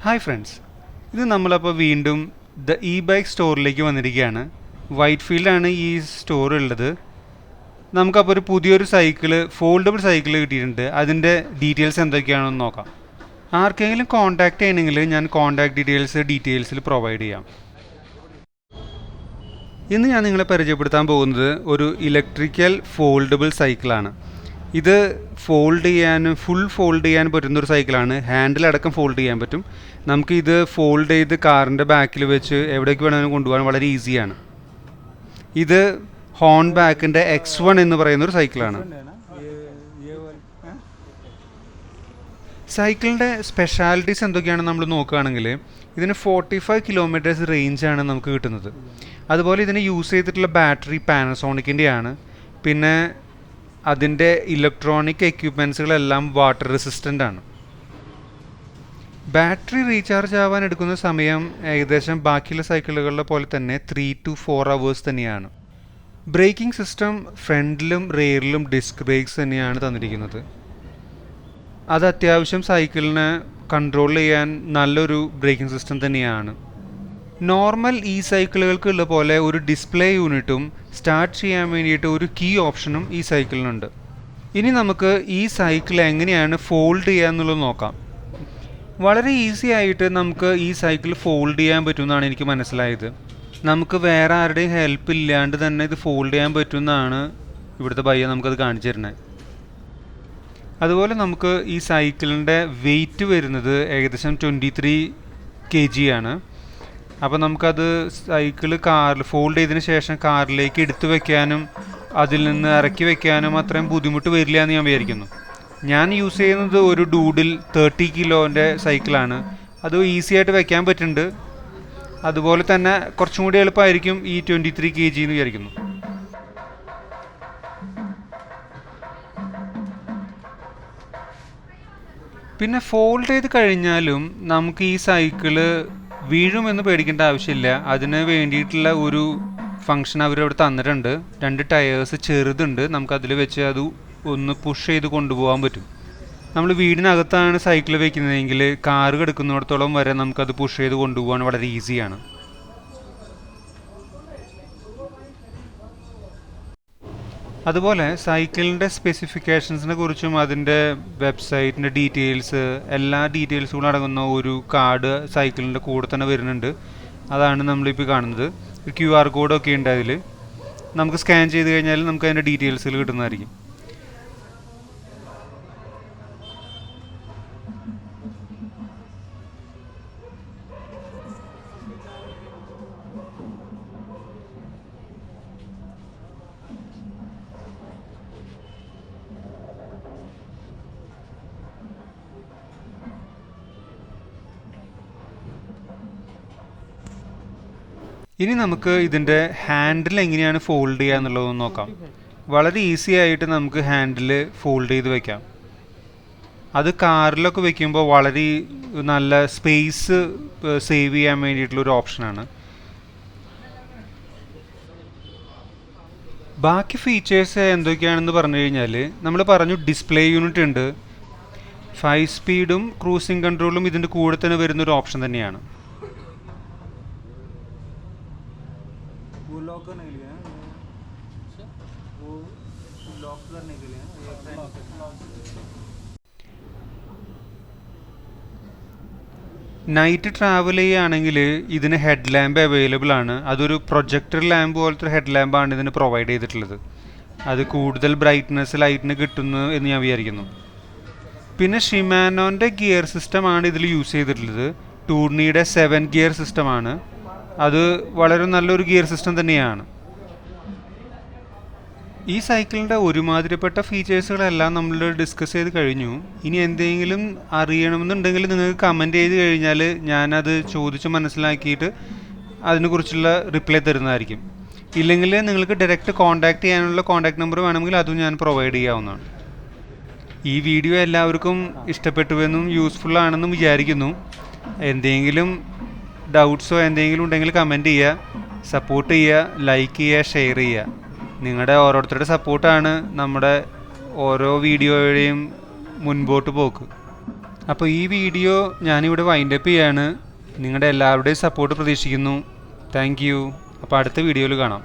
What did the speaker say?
Hi friends, ഇത് നമ്മളപ്പോൾ വീണ്ടും ദ ഇ ബൈക്ക് സ്റ്റോറിലേക്ക് വന്നിരിക്കുകയാണ്. വൈറ്റ് ഫീൽഡാണ് ഈ സ്റ്റോർ ഉള്ളത്. നമുക്കപ്പോൾ ഒരു പുതിയൊരു സൈക്കിള്, ഫോൾഡബിൾ സൈക്കിൾ കിട്ടിയിട്ടുണ്ട്. അതിൻ്റെ ഡീറ്റെയിൽസ് എന്തൊക്കെയാണെന്ന് നോക്കാം. ആർക്കെങ്കിലും കോൺടാക്റ്റ് ചെയ്യണമെങ്കിൽ ഞാൻ കോൺടാക്ട് ഡീറ്റെയിൽസിൽ പ്രൊവൈഡ് ചെയ്യാം. ഇന്ന് ഞാൻ നിങ്ങളെ പരിചയപ്പെടുത്താൻ പോകുന്നത് ഒരു ഇലക്ട്രിക്കൽ ഫോൾഡബിൾ സൈക്കിളാണ്. ഇത് ഫുൾ ഫോൾഡ് ചെയ്യാൻ പറ്റുന്നൊരു സൈക്കിളാണ്. ഹാൻഡിലടക്കം ഫോൾഡ് ചെയ്യാൻ പറ്റും. നമുക്കിത് ഫോൾഡ് ചെയ്ത് കാറിൻ്റെ ബാക്കിൽ വെച്ച് എവിടേക്ക് വേണമെങ്കിലും കൊണ്ടുപോകാൻ വളരെ ഈസിയാണ്. ഇത് ഹോൺ ബാക്കിൻ്റെ X1 എന്ന് പറയുന്നൊരു സൈക്കിളാണ്. സൈക്കിളിൻ്റെ സ്പെഷ്യാലിറ്റീസ് എന്തൊക്കെയാണെന്ന് നമ്മൾ നോക്കുകയാണെങ്കിൽ ഇതിന് 45 കിലോമീറ്റേഴ്സ് റേഞ്ചാണ് നമുക്ക് കിട്ടുന്നത്. അതുപോലെ ഇതിന് യൂസ് ചെയ്തിട്ടുള്ള ബാറ്ററി പാനസോണിക്കിൻ്റെയാണ്. പിന്നെ അതിൻ്റെ ഇലക്ട്രോണിക് എക്യുപ്മെൻറ്റ്സുകളെല്ലാം വാട്ടർ റെസിസ്റ്റൻ്റ് ആണ്. ബാറ്ററി റീചാർജ് ആവാൻ എടുക്കുന്ന സമയം ഏകദേശം ബാക്കിയുള്ള സൈക്കിളുകളുടെ പോലെ തന്നെ 3 to 4 hours തന്നെയാണ്. ബ്രേക്കിംഗ് സിസ്റ്റം ഫ്രണ്ടിലും റെയറിലും ഡിസ്ക് ബ്രേക്സ് തന്നെയാണ് തന്നിരിക്കുന്നത്. അത് അത്യാവശ്യം സൈക്കിളിനെ കൺട്രോൾ ചെയ്യാൻ നല്ലൊരു ബ്രേക്കിംഗ് സിസ്റ്റം തന്നെയാണ്. നോർമൽ ഈ സൈക്കിളുകൾക്കുള്ള പോലെ ഒരു ഡിസ്പ്ലേ യൂണിറ്റും സ്റ്റാർട്ട് ചെയ്യാൻ വേണ്ടിയിട്ട് ഒരു കീ ഓപ്ഷനും ഈ സൈക്കിളിനുണ്ട്. ഇനി നമുക്ക് ഈ സൈക്കിൾ എങ്ങനെയാണ് ഫോൾഡ് ചെയ്യുക എന്നുള്ളത് നോക്കാം. വളരെ ഈസി ആയിട്ട് നമുക്ക് ഈ സൈക്കിൾ ഫോൾഡ് ചെയ്യാൻ പറ്റുമെന്നാണ് എനിക്ക് മനസ്സിലായത്. നമുക്ക് വേറെ ആരുടെയും ഹെൽപ്പ് ഇല്ലാണ്ട് തന്നെ ഇത് ഫോൾഡ് ചെയ്യാൻ പറ്റുമെന്നാണ് ഇവിടുത്തെ ബയ്യ നമുക്കത് കാണിച്ചു തരുന്നത്. അതുപോലെ നമുക്ക് ഈ സൈക്കിളിൻ്റെ വെയിറ്റ് വരുന്നത് ഏകദേശം 23 kg ആണ്. അപ്പോൾ നമുക്കത് സൈക്കിള് കാറിൽ ഫോൾഡ് ചെയ്തതിന് ശേഷം കാറിലേക്ക് എടുത്തു വയ്ക്കാനും അതിൽ നിന്ന് ഇറക്കി വയ്ക്കാനും അത്രയും ബുദ്ധിമുട്ട് വരില്ല എന്ന് ഞാൻ വിചാരിക്കുന്നു. ഞാൻ യൂസ് ചെയ്യുന്നത് ഒരു ഡൂഡിൽ 30 കിലോൻ്റെ സൈക്കിളാണ്. അത് ഈസി ആയിട്ട് വയ്ക്കാൻ പറ്റുന്നുണ്ട്. അതുപോലെ തന്നെ കുറച്ചും കൂടി എളുപ്പമായിരിക്കും ഈ 23 kg എന്ന് വിചാരിക്കുന്നു. പിന്നെ ഫോൾഡ് ചെയ്ത് കഴിഞ്ഞാലും നമുക്ക് ഈ സൈക്കിള് വീഴുമെന്ന് പേടിക്കേണ്ട ആവശ്യമില്ല. അതിന് വേണ്ടിയിട്ടുള്ള ഒരു ഫങ്ഷൻ അവരവിടെ തന്നിട്ടുണ്ട്. 2 ടയേഴ്സ് ചെറുതുണ്ട്. നമുക്കതിൽ വെച്ച് അത് ഒന്ന് പുഷ് ചെയ്ത് കൊണ്ടുപോകാൻ പറ്റും. നമ്മൾ വീടിനകത്താണ് സൈക്കിൾ വയ്ക്കുന്നതെങ്കിൽ കാറ് കിടക്കുന്നിടത്തോളം വരെ നമുക്കത് പുഷ് ചെയ്ത് കൊണ്ടുപോകാൻ വളരെ ഈസിയാണ്. അതുപോലെ സൈക്കിളിൻ്റെ സ്പെസിഫിക്കേഷൻസിനെ കുറിച്ചും അതിൻ്റെ വെബ്സൈറ്റിൻ്റെ ഡീറ്റെയിൽസ് എല്ലാ ഡീറ്റെയിൽസുകളും അടങ്ങുന്ന ഒരു കാർഡ് സൈക്കിളിൻ്റെ കൂടെ തന്നെ വരുന്നുണ്ട്. അതാണ് നമ്മളിപ്പോൾ കാണുന്നത്. QR കോഡൊക്കെ ഉണ്ട്. അതിൽ നമുക്ക് സ്കാൻ ചെയ്ത് കഴിഞ്ഞാൽ നമുക്ക് അതിൻ്റെ ഡീറ്റെയിൽസുകൾ കിട്ടുന്നതായിരിക്കും. ഇനി നമുക്ക് ഇതിൻ്റെ ഹാൻഡിൽ എങ്ങനെയാണ് ഫോൾഡ് ചെയ്യുക എന്നുള്ളതൊന്ന് നോക്കാം. വളരെ ഈസി ആയിട്ട് നമുക്ക് ഹാൻഡിൽ ഫോൾഡ് ചെയ്ത് വയ്ക്കാം. അത് കാറിലൊക്കെ വയ്ക്കുമ്പോൾ വളരെ നല്ല സ്പേസ് സേവ് ചെയ്യാൻ വേണ്ടിയിട്ടുള്ളൊരു ഓപ്ഷനാണ്. ബാക്കി ഫീച്ചേഴ്സ് എന്തൊക്കെയാണെന്ന് പറഞ്ഞു കഴിഞ്ഞാൽ നമ്മൾ പറഞ്ഞു ഡിസ്പ്ലേ യൂണിറ്റ് ഉണ്ട്. 5 സ്പീഡും ക്രൂസിംഗ് കൺട്രോളും ഇതിൻ്റെ കൂടെ തന്നെ വരുന്നൊരു ഓപ്ഷൻ തന്നെയാണ്. लॉक करने के लिए वो लॉक करने के लिए നൈറ്റ് ട്രാവൽ ചെയ്യുകയാണെങ്കിൽ ഇതിന് ഹെഡ് ലാമ്പ് അവൈലബിൾ ആണ്. അതൊരു പ്രൊജക്ടർ ലാമ്പ് പോലത്തെ ഹെഡ് ലാമ്പാണ് ഇതിന് പ്രൊവൈഡ് ചെയ്തിട്ടുള്ളത്. അത് കൂടുതൽ ബ്രൈറ്റ്നെസ് ലൈറ്റിന് കിട്ടുന്നു എന്ന് ഞാൻ വിചാരിക്കുന്നു. പിന്നെ ഷിമാനോൻ്റെ ഗിയർ സിസ്റ്റമാണ് ഇതിൽ യൂസ് ചെയ്തിട്ടുള്ളത്. ടൂർണിയുടെ 7 ഗിയർ സിസ്റ്റമാണ്. അത് വളരെ നല്ലൊരു ഗിയർ സിസ്റ്റം തന്നെയാണ്. ഈ സൈക്കിളിൻ്റെ ഒരുമാതിരിപ്പെട്ട ഫീച്ചേഴ്സുകളെല്ലാം നമ്മൾ ഡിസ്കസ് ചെയ്ത് കഴിഞ്ഞു. ഇനി എന്തെങ്കിലും അറിയണമെന്നുണ്ടെങ്കിൽ നിങ്ങൾക്ക് കമൻറ്റ് ചെയ്ത് കഴിഞ്ഞാൽ ഞാനത് ചോദിച്ച് മനസ്സിലാക്കിയിട്ട് അതിനെക്കുറിച്ചുള്ള റിപ്ലൈ തരുന്നതായിരിക്കും. ഇല്ലെങ്കിൽ നിങ്ങൾക്ക് ഡയറക്റ്റ് കോൺടാക്റ്റ് ചെയ്യാനുള്ള കോൺടാക്റ്റ് നമ്പർ വേണമെങ്കിൽ അതും ഞാൻ പ്രൊവൈഡ് ചെയ്യാവുന്നതാണ്. ഈ വീഡിയോ എല്ലാവർക്കും ഇഷ്ടപ്പെട്ടുവെന്നും യൂസ്ഫുൾ ആണെന്നും വിചാരിക്കുന്നു. എന്തെങ്കിലും ഡൗട്ട്സോ എന്തെങ്കിലും ഉണ്ടെങ്കിൽ കമൻറ്റ് ചെയ്യുക, സപ്പോർട്ട് ചെയ്യുക, ലൈക്ക് ചെയ്യുക, ഷെയർ ചെയ്യുക. നിങ്ങളുടെ ഓരോരുത്തരുടെ സപ്പോർട്ടാണ് നമ്മുടെ ഓരോ വീഡിയോയുടെയും മുൻപോട്ട് പോക്ക്. അപ്പോൾ ഈ വീഡിയോ ഞാനിവിടെ വൈൻഡപ്പ് ചെയ്യാണ്. നിങ്ങളുടെ എല്ലാവരുടെയും സപ്പോർട്ട് പ്രതീക്ഷിക്കുന്നു. Thank you. അപ്പോൾ അടുത്ത വീഡിയോയിൽ കാണാം.